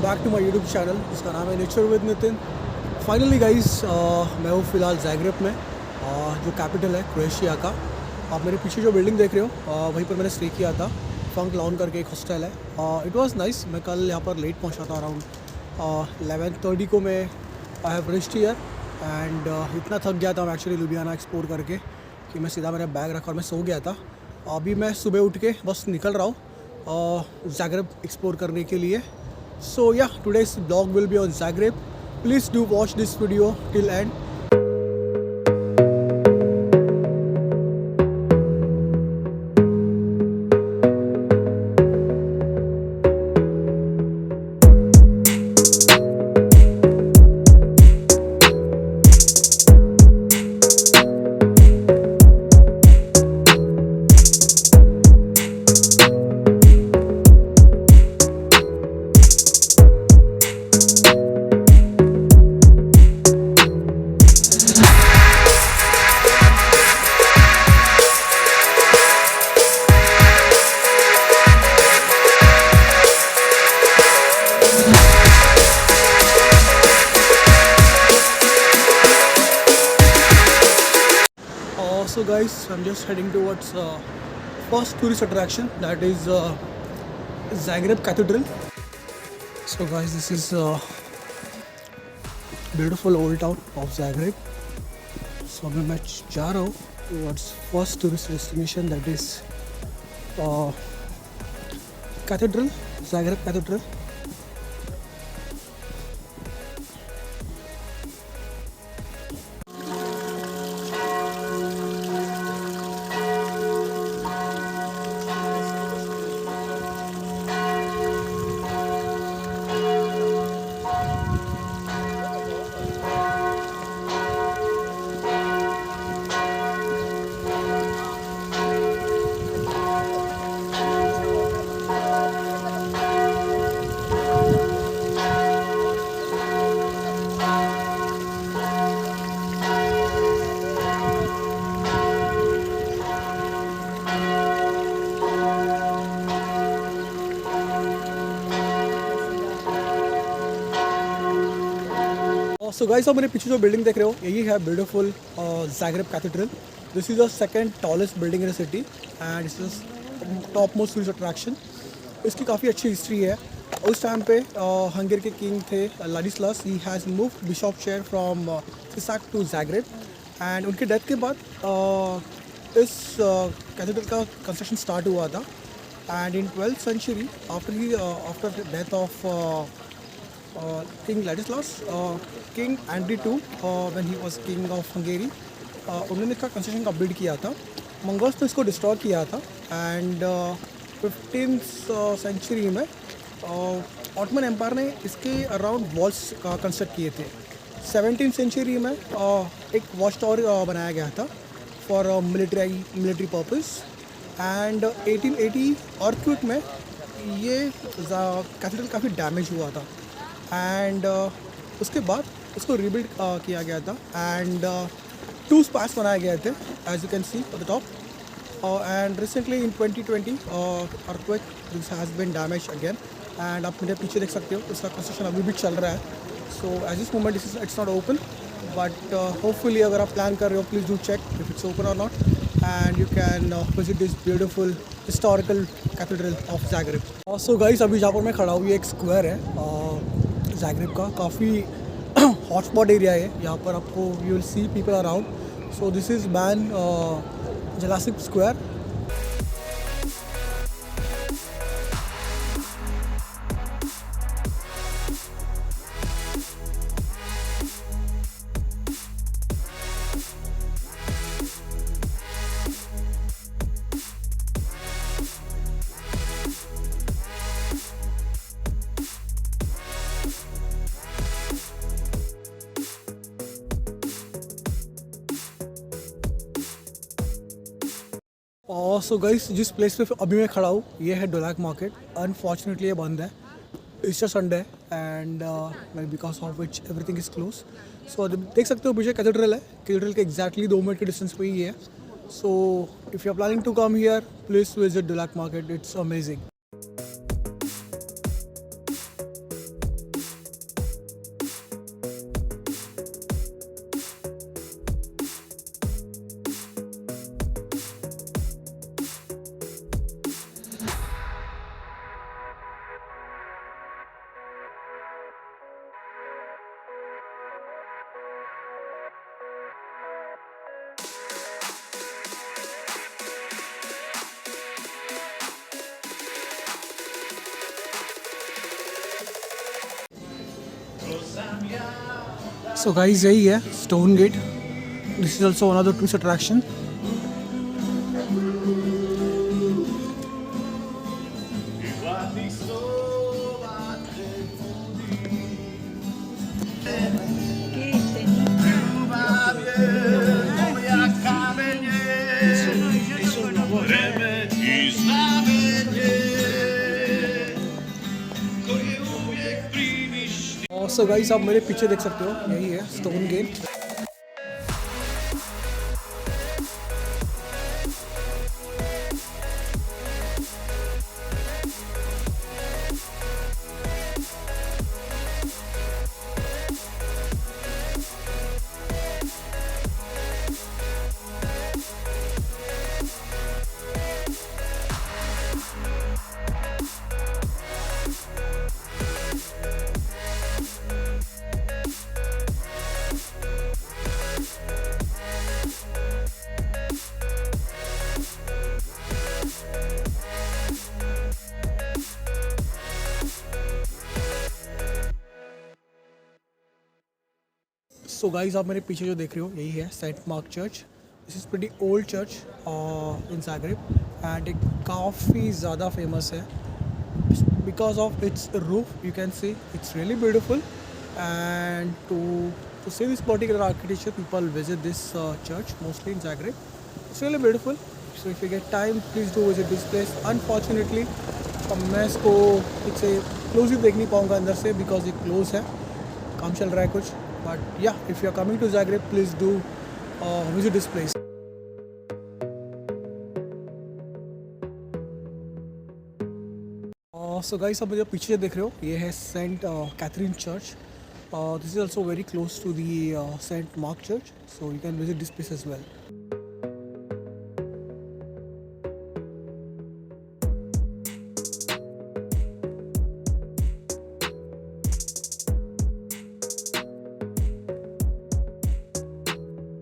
Welcome back to my YouTube channel जिसका नाम है nature with Nitin. Finally guys मैं हूँ फ़िलहाल ज़ैग्रेब में, जो कैपिटल है क्रोएशिया का। आप मेरे पीछे जो बिल्डिंग देख रहे हो वहीं पर मैंने स्टे किया था। फंक लाउन करके एक हॉस्टल है। It was nice. मैं कल यहाँ पर लेट पहुँचा था, अराउंड 11:30 को मैं I have reached here and इतना थक गया था मैं एक्चुअली लुबियाना एक्सप्लोर करके कि मैं सीधा मेरा बैग रखा और मैं सो गया था। अभी मैं सुबह उठ के बस निकल रहा हूँ ज़ैग्रेब एक्सप्लोर करने के लिए। So yeah, today's vlog will be on Zagreb. Please do watch this video till end. So guys, I'm just heading towards first tourist attraction, that is Zagreb Cathedral. So guys, this is beautiful old town of Zagreb. So अभी मैं जा रहा हूँ towards first tourist destination, that is Cathedral, Zagreb Cathedral. So guys, आप मेरे पीछे जो building देख रहे हो यही है beautiful Zagreb cathedral. This is the second tallest building in the city and this is top most tourist attraction. इसकी काफ़ी अच्छी हिस्ट्री है। उस टाइम पे हंगेरी के किंग थे Ladislas, he has moved bishop chair from Sisak to Zagreb and उनके death के बाद इस कैथेड्रल का कंस्ट्रक्शन स्टार्ट हुआ था। And in 12th century after death of King Ladislaus, King Andrew II, when he was king of Hungary, उन्होंने इसका construction complete किया था। मंगोल्स ने इसको डिस्ट्रॉय किया था एंड 15th century में ऑटोमन एम्पायर ने इसके अराउंड वॉल्स कंस्ट्रक्ट किए थे। 17th century में एक वॉच टावर बनाया गया था for military purpose and 1880 earthquake में ये कैथेड्रल काफ़ी डैमेज हुआ था एंड उसके बाद उसको रिबिल्ड किया गया था एंड 2 स्पायर्स बनाए गए थे as you can see at the top and recently in 2020 earthquake this has been damage again and आप मेरे पीछे देख सकते हो इसका कंस्ट्रक्शन अभी भी चल रहा है। So as this moment it's not open but hopefully अगर आप प्लान कर रहे हो please do check if it's open और not and you can visit this beautiful historical cathedral of Zagreb. So guys, अभी जहाँ पर मैं खड़ा हूँ ये एक स्क्वायर है ज़ैग्रेब का। काफ़ी हॉटस्पॉट एरिया है यहाँ पर, आपको you will see people around. So this is Ban Jelacic Square. So guys, जिस प्लेस पे अभी मैं खड़ा हूँ ये है डोलैक मार्केट। अनफॉर्चुनेटली ये बंद है, Easter Sunday and because of which everything is close. So देख सकते हो पीछे कैथेड्रल है, कैथेड्रल के एग्जैक्टली 2 मिनट के डिस्टेंस पे ही है। So if you are planning to come here please visit Dolac market, it's amazing. So guys, यही है stone gate. This is also another tourist attraction. So guys, आप मेरे पीछे देख सकते हो, यही है स्टोन गेट. सो गाइस, आप मेरे पीछे जो देख रहे हो, यही है Saint Mark church. This is pretty old church in Zagreb and एक काफ़ी ज़्यादा फेमस है because of its roof. You can see it's really beautiful and to see this particular architecture, people visit this church mostly in Zagreb. It's really beautiful. So if you get time, please do visit this place. Unfortunately, मैं इसको ठीक से close ही देख नहीं पाऊँगा अंदर से because ये क्लोज है, काम चल रहा है कुछ. But yeah, if you are coming to Zagreb, please do visit this place. So guys, आप मुझे पीछे देख रहे हो, ये है Saint Catherine church. This is also very close to the Saint Mark Church, so you can visit this place as well.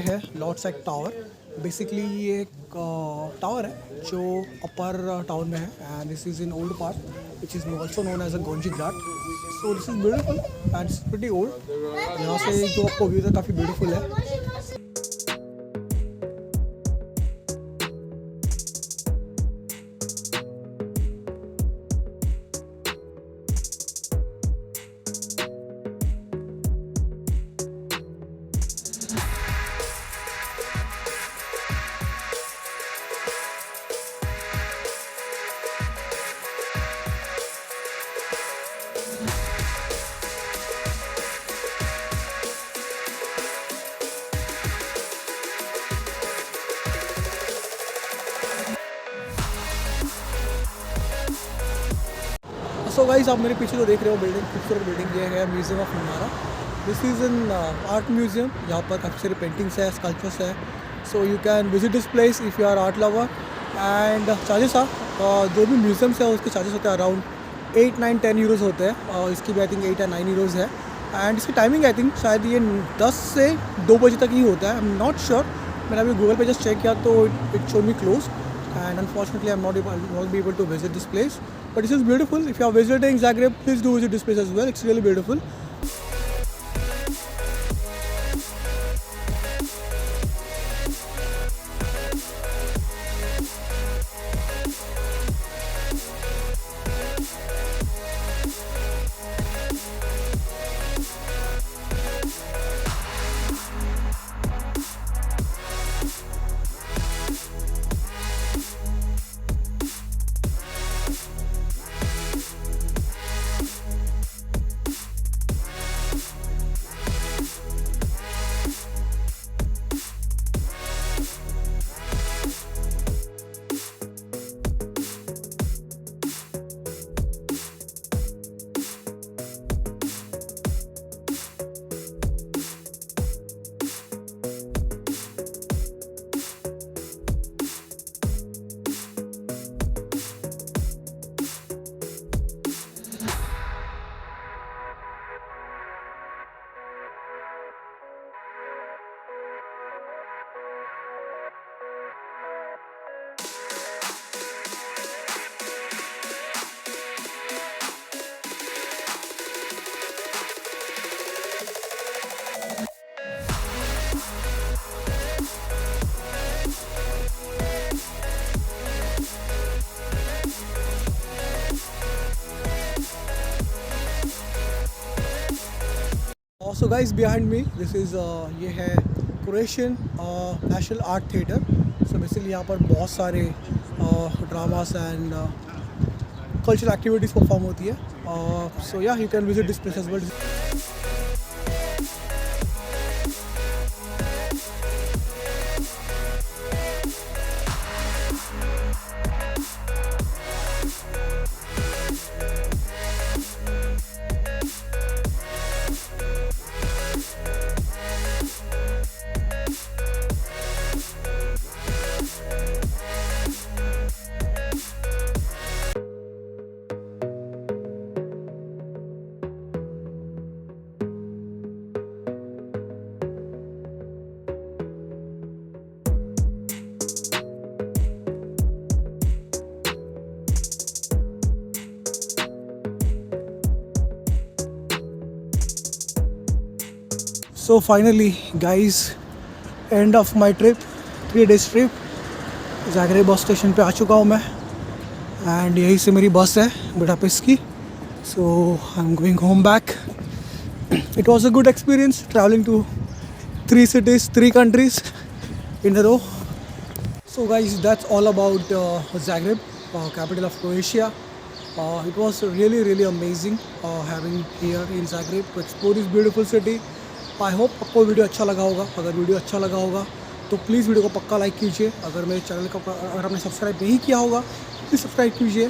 है Lotrscak tower. Basically ये एक टावर है जो अपर टाउन में है and this is in old part which is also known as a Gornji Grad. So this is beautiful and it's pretty old. यहाँ से जो आपको व्यू है काफ़ी ब्यूटीफुल है. सो गाइस, आप मेरे पीछे जो देख रहे हो बिल्डिंग, खूबसूरत बिल्डिंग, ये है म्यूज़ियम ऑफ हमारा. This is an art museum. यहाँ पर काफ़ी सारी पेंटिंग्स है, स्कल्पचर्स है. So you can visit this place if you are art lover. And charges are जो भी म्यूज़ियम्स है उसके चार्जेस होते हैं अराउंड 8, 9, 10 यूरोज़ होते हैं. और इसकी भी आई थिंक 8 या 9 यूरोज़ है. एंड इसकी टाइमिंग आई थिंक शायद ये 10 से 2 बजे तक ही होता है. I am not sure. मैंने अभी गूगल पे जस्ट चेक किया तो it show me close. And unfortunately, I'm not be able to visit this place. But this is beautiful. If you are visiting Zagreb, please do visit this place as well. It's really beautiful. So guys, behind me, this is ये है Croatian national art theatre. So basically यहाँ पर बहुत सारे dramas and cultural activities perform होती है. So yeah, you can visit this place as well. So finally guys, end of my trip, 3 days trip. Zagreb bus station पे आ चुका हूँ मैं एंड यहीं से मेरी बस है बुडापेस्ट की. So I'm going home back. It was a good experience traveling to 3 cities, 3 countries in a row. So guys, that's all about Zagreb, capital of Croatia. It was really amazing having here in Zagreb to explore this beautiful city. I hope आपको video अच्छा लगा होगा. अगर video अच्छा लगा होगा तो please video को पक्का लाइक कीजिए. अगर मेरे चैनल को अगर आपने सब्सक्राइब नहीं किया होगा प्लीज़ सब्सक्राइब कीजिए.